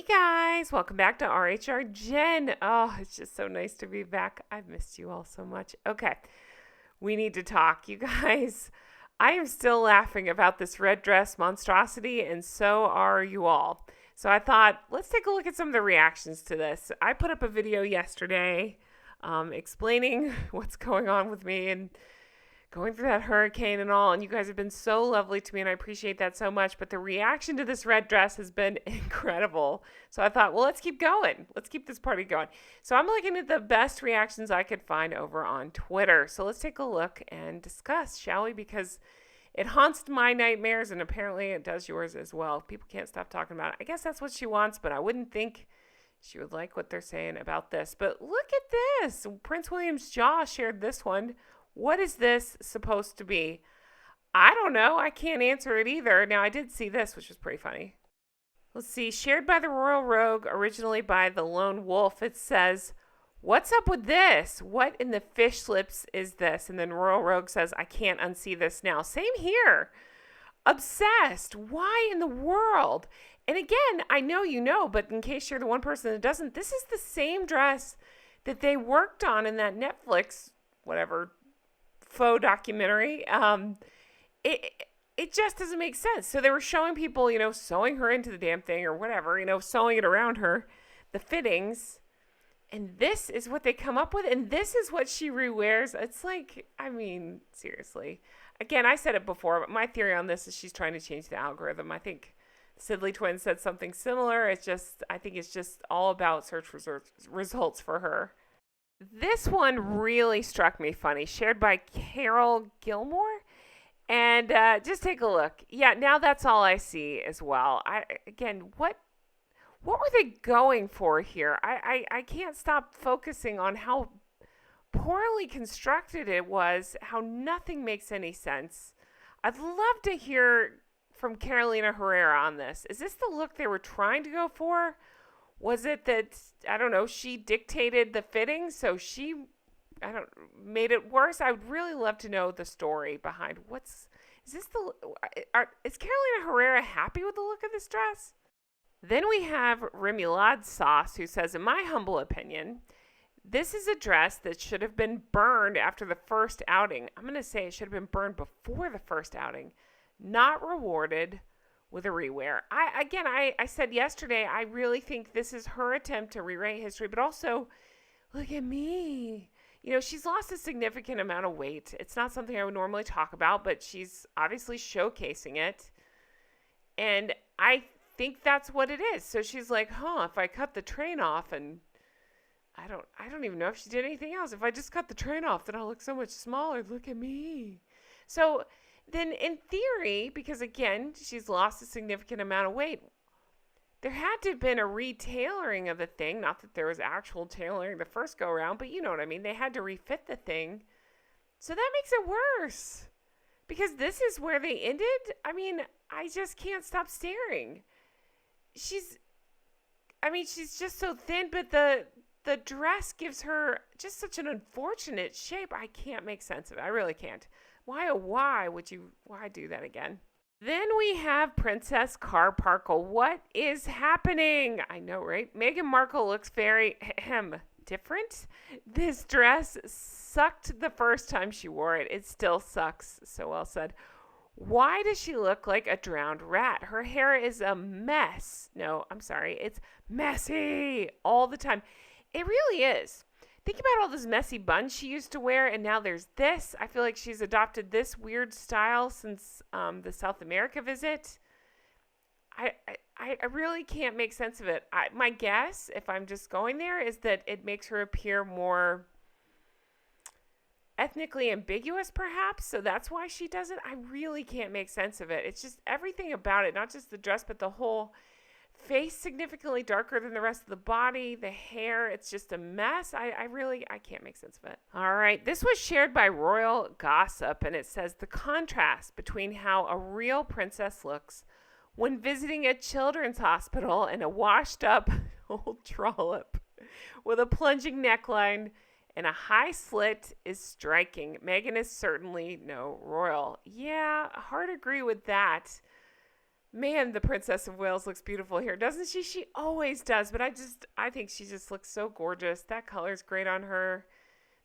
Hey guys, welcome back to RHR Jen. Oh, it's just so nice to be back. I've missed you all so much. Okay, we need to talk, you guys. I am still laughing about this red dress monstrosity, and so are you all. So I thought, let's take a look at some of the reactions to this. I put up a video yesterday explaining what's going on with me and going through that hurricane and all, and you guys have been so lovely to me, and I appreciate that so much. But the reaction to this red dress has been incredible. So I thought, well, let's keep going. Let's keep this party going. So I'm looking at the best reactions I could find over on Twitter. So let's take a look and discuss, shall we? Because it haunts my nightmares, and apparently it does yours as well. People can't stop talking about it. I guess that's what she wants, but I wouldn't think she would like what they're saying about this. But look at this. Prince William's jaw shared this one. What is this supposed to be? I don't know. I can't answer it either. Now, I did see this, which was pretty funny. Let's see. Shared by the Royal Rogue, originally by the Lone Wolf. It says, "What's up with this? What in the fish lips is this?" And then Royal Rogue says, "I can't unsee this now." Same here. Obsessed. Why in the world? And again, I know you know, but in case you're the one person that doesn't, this is the same dress that they worked on in that Netflix, whatever, faux documentary. It just doesn't make sense. So they were showing people, sewing her into the damn thing or whatever, sewing it around her, the fittings. And this is what they come up with. And this is what she rewears. It's like, seriously. Again, I said it before, but my theory on this is she's trying to change the algorithm. I think Sidley Twins said something similar. I think it's just all about search results for her. This one really struck me funny, shared by Carol Gilmore. And just take a look. Yeah, now that's all I see as well. What were they going for here? I can't stop focusing on how poorly constructed it was, how nothing makes any sense. I'd love to hear from Carolina Herrera on this. Is this the look they were trying to go for? Was it that, I don't know, she dictated the fitting, so she, made it worse? I would really love to know the story behind is Carolina Herrera happy with the look of this dress? Then we have Remy LadSauce, who says, "In my humble opinion, this is a dress that should have been burned after the first outing." I'm going to say it should have been burned before the first outing, not rewarded with a rewear. I said yesterday, I really think this is her attempt to rewrite history, but also, look at me. She's lost a significant amount of weight. It's not something I would normally talk about, but she's obviously showcasing it. And I think that's what it is. So she's like, if I cut the train off, and I don't even know if she did anything else. If I just cut the train off, then I'll look so much smaller. Look at me. So then in theory, because again, she's lost a significant amount of weight, there had to have been a retailoring of the thing. Not that there was actual tailoring the first go around, but you know what I mean. They had to refit the thing. So that makes it worse. Because this is where they ended. I just can't stop staring. She's just so thin, but the dress gives her just such an unfortunate shape. I can't make sense of it. I really can't. Why do that again? Then we have Princess Carparkle. What is happening? I know, right? Meghan Markle looks very different. This dress sucked the first time she wore it. It still sucks. So well said. Why does she look like a drowned rat? Her hair is a mess. No, I'm sorry. It's messy all the time. It really is. Think about all those messy buns she used to wear, and now there's this. I feel like she's adopted this weird style since the South America visit. I really can't make sense of it. My guess, if I'm just going there, is that it makes her appear more ethnically ambiguous, perhaps. So that's why she does it. I really can't make sense of it. It's just everything about it, not just the dress, but the whole face significantly darker than the rest of the body, the hair, it's just a mess. I can't make sense of it. All right, this was shared by Royal Gossip, and it says the contrast between how a real princess looks when visiting a children's hospital and a washed up old trollop with a plunging neckline and a high slit is striking. Meghan is certainly no royal. Yeah, hard to agree with that. Man, the Princess of Wales looks beautiful here, doesn't she? She always does, but I think she just looks so gorgeous. That color's great on her.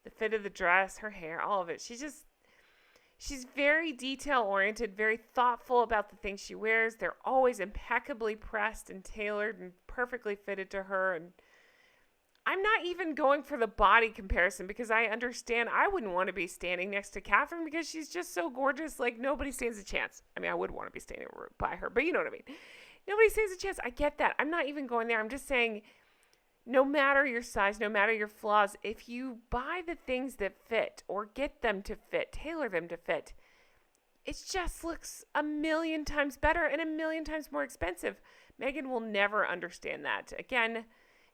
The fit of the dress, her hair, all of it. She's very detail oriented, very thoughtful about the things she wears. They're always impeccably pressed and tailored and perfectly fitted to her. And I'm not even going for the body comparison because I understand I wouldn't want to be standing next to Catherine because she's just so gorgeous. Like, nobody stands a chance. I mean, I would want to be standing by her, but you know what I mean. Nobody stands a chance. I get that. I'm not even going there. I'm just saying, no matter your size, no matter your flaws, if you buy the things that fit or get them to fit, tailor them to fit, it just looks a million times better and a million times more expensive. Meghan will never understand that. Again,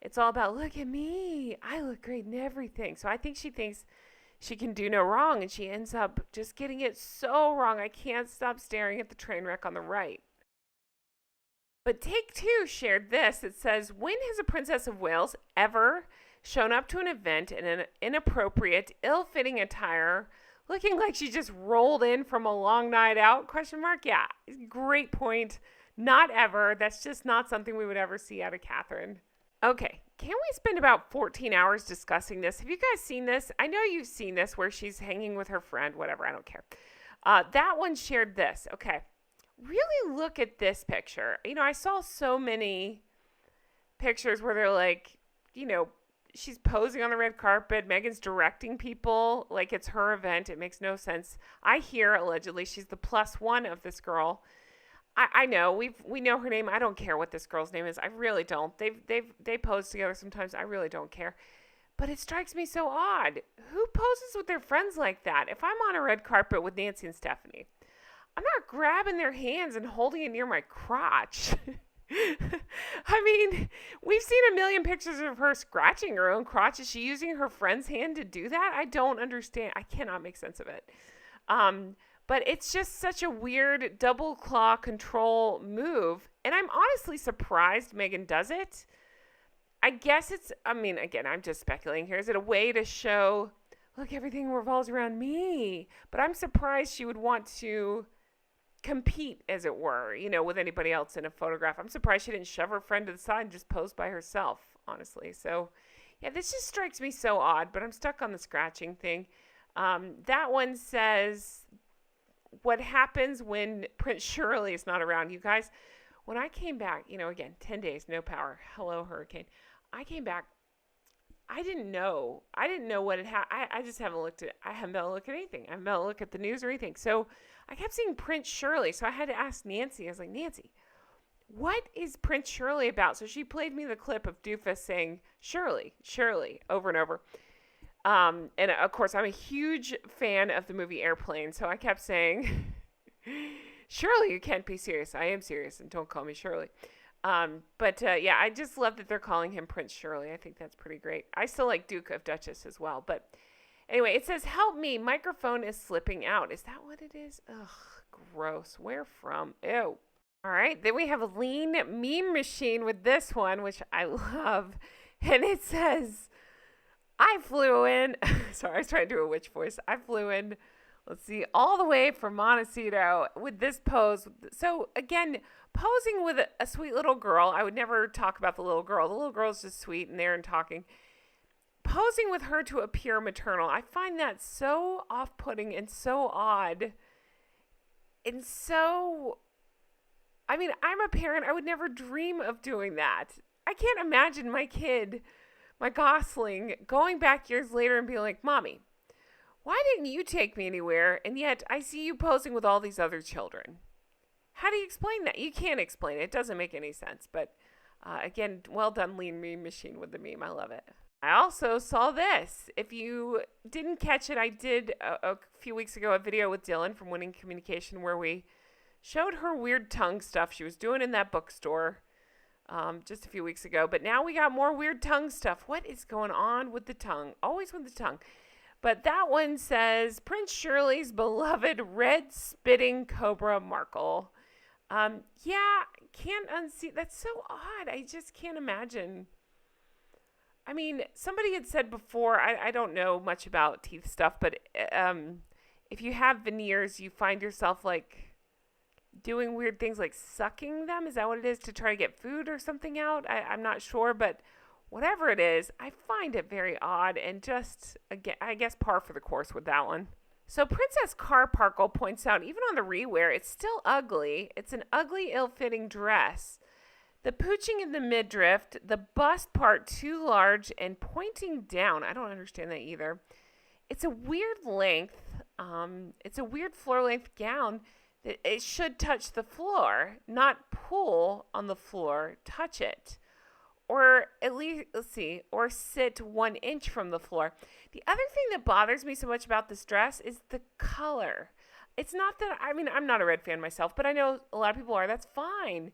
it's all about, look at me. I look great in everything. So I think she thinks she can do no wrong, and she ends up just getting it so wrong. I can't stop staring at the train wreck on the right. But Take Two shared this. It says, when has a Princess of Wales ever shown up to an event in an inappropriate, ill-fitting attire, looking like she just rolled in from a long night out? ? Yeah, great point. Not ever. That's just not something we would ever see out of Catherine. Okay, can we spend about 14 hours discussing this? Have you guys seen this? I know you've seen this where she's hanging with her friend, whatever, I don't care. That one shared this. Okay, really look at this picture. You know, I saw so many pictures where they're like, you know, she's posing on the red carpet. Meghan's directing people like it's her event. It makes no sense. I hear allegedly she's the +1 of this girl. I know we know her name. I don't care what this girl's name is. I really don't. They pose together sometimes. I really don't care. But it strikes me so odd. Who poses with their friends like that? If I'm on a red carpet with Nancy and Stephanie, I'm not grabbing their hands and holding it near my crotch. I mean, we've seen a million pictures of her scratching her own crotch. Is she using her friend's hand to do that? I don't understand. I cannot make sense of it. But it's just such a weird double claw control move. And I'm honestly surprised Meghan does it. I guess again, I'm just speculating here. Is it a way to show, look, everything revolves around me? But I'm surprised she would want to compete, as it were, you know, with anybody else in a photograph. I'm surprised she didn't shove her friend to the side and just pose by herself, honestly. So, yeah, this just strikes me so odd, but I'm stuck on the scratching thing. That one says, what happens when Prince Shirley is not around? You guys, when I came back, you know, again, 10 days, no power. Hello, hurricane. I came back. I didn't know what had happened. I just haven't looked at, I haven't been able to look at anything. I haven't been able to look at the news or anything. So I kept seeing Prince Shirley. So I had to ask Nancy. I was like, Nancy, what is Prince Shirley about? So she played me the clip of Doofus saying, Shirley, Shirley, over and over. And of course, I'm a huge fan of the movie Airplane, so I kept saying, Shirley, you can't be serious. I am serious, and don't call me Shirley. Yeah, I just love that they're calling him Prince Shirley. I think that's pretty great. I still like Duke of Duchess as well. But anyway, it says, help me, microphone is slipping out. Is that what it is? Ugh, gross. Where from? Ew. All right, then we have a lean meme machine with this one, which I love. And it says, I flew in, sorry, I was trying to do a witch voice. I flew in, let's see, all the way from Montecito with this pose. So again, posing with a sweet little girl. I would never talk about the little girl. The little girl's just sweet and there and talking. Posing with her to appear maternal. I find that so off-putting and so odd. And so, I mean, I'm a parent. I would never dream of doing that. I can't imagine my kid, my Gosling, going back years later and being like, Mommy, why didn't you take me anywhere? And yet I see you posing with all these other children. How do you explain that? You can't explain it. It doesn't make any sense. But again, well done, lean meme machine with the meme. I love it. I also saw this. If you didn't catch it, I did a few weeks ago a video with Dylan from Winning Communication where we showed her weird tongue stuff she was doing in that bookstore. Just a few weeks ago. But now we got more weird tongue stuff. What is going on with the tongue? Always with the tongue. But that one says, Prince Shirley's beloved red spitting cobra Markle. Yeah, can't unsee. That's so odd. I just can't imagine. I mean, somebody had said before, I don't know much about teeth stuff, but if you have veneers, you find yourself like doing weird things like sucking them. Is that what it is, to try to get food or something out? I'm not sure, but whatever it is, I find it very odd and just, again, I guess par for the course with that one. So Princess Carparkle points out, even on the rewear, it's still ugly. It's an ugly, ill-fitting dress. The pooching in the midriff, the bust part too large and pointing down. I don't understand that either. It's a weird length. It's a weird floor-length gown. It should touch the floor, not pull on the floor, touch it. Or at least, or sit 1 inch from the floor. The other thing that bothers me so much about this dress is the color. It's not that, I'm not a red fan myself, but I know a lot of people are. That's fine.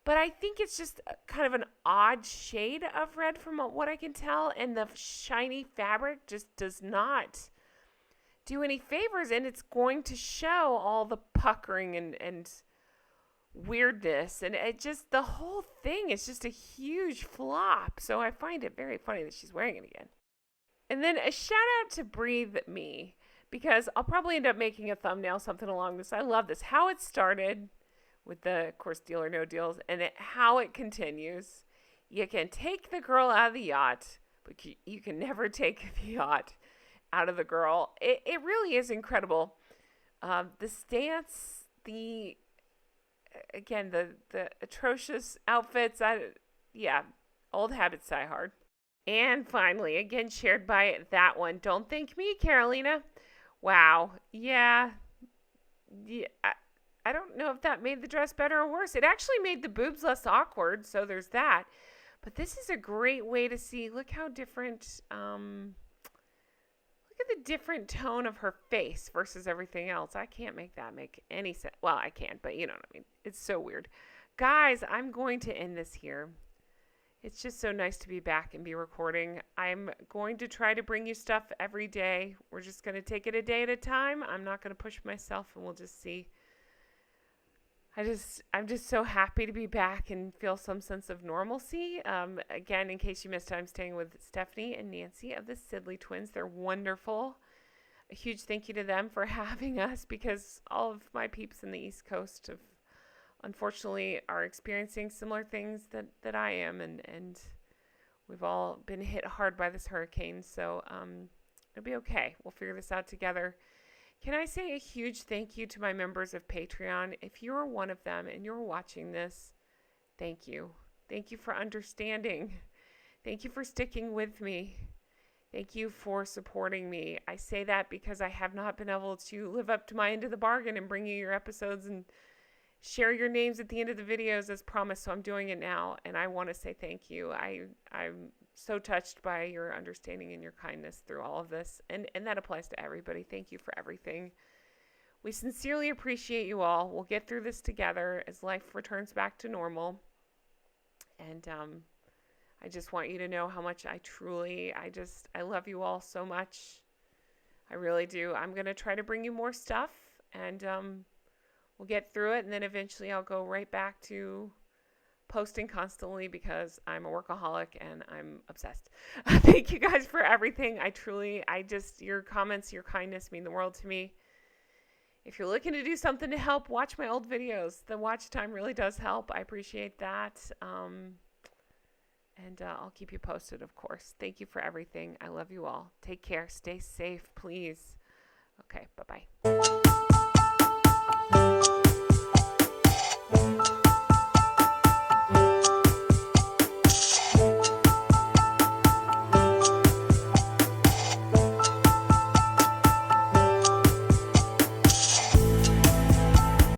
But I think it's just kind of an odd shade of red from what I can tell. And the shiny fabric just does not do any favors, and it's going to show all the puckering and weirdness, and it just, the whole thing is just a huge flop. So I find it very funny that she's wearing it again. And then a shout out to Breathe Me, because I'll probably end up making a thumbnail, something along this. I love this, how it started with the, of course, Deal or No Deals, and how it continues. You can take the girl out of the yacht, but you can never take the yacht out of the girl. It really is incredible. The stance, the atrocious outfits. Old habits die hard. And finally, again, shared by that one. Don't thank me, Carolina. Wow. Yeah. I don't know if that made the dress better or worse. It actually made the boobs less awkward, so there's that. But this is a great way to see, look how different, look at the different tone of her face versus everything else. I can't make that make any sense. Well, I can, but you know what I mean. It's so weird. Guys, I'm going to end this here. It's just so nice to be back and be recording. I'm going to try to bring you stuff every day. We're just going to take it a day at a time. I'm not going to push myself, and we'll just see. I'm just so happy to be back and feel some sense of normalcy. Again, in case you missed it, I'm staying with Stephanie and Nancy of the Sidley twins. They're wonderful. A huge thank you to them for having us, because all of my peeps in the East Coast have, unfortunately, are experiencing similar things that I am, and we've all been hit hard by this hurricane. So it'll be okay. We'll figure this out together. Can I say a huge thank you to my members of Patreon? If you're one of them and you're watching this, thank you. Thank you for understanding. Thank you for sticking with me. Thank you for supporting me. I say that because I have not been able to live up to my end of the bargain and bring you your episodes and share your names at the end of the videos as promised. So I'm doing it now, and I want to say thank you. I'm so touched by your understanding and your kindness through all of this, and that applies to everybody. Thank you for everything. We sincerely appreciate you all. We'll get through this together as life returns back to normal. And I just want you to know how much I love you all so much. I really do. I'm going to try to bring you more stuff, and we'll get through it, and then eventually I'll go right back to posting constantly, because I'm a workaholic and I'm obsessed. Thank you guys for everything. Your comments, your kindness mean the world to me. If you're looking to do something to help, watch my old videos. The watch time really does help. I appreciate that. And I'll keep you posted, of course. Thank you for everything. I love you all. Take care. Stay safe, please. Okay, bye-bye.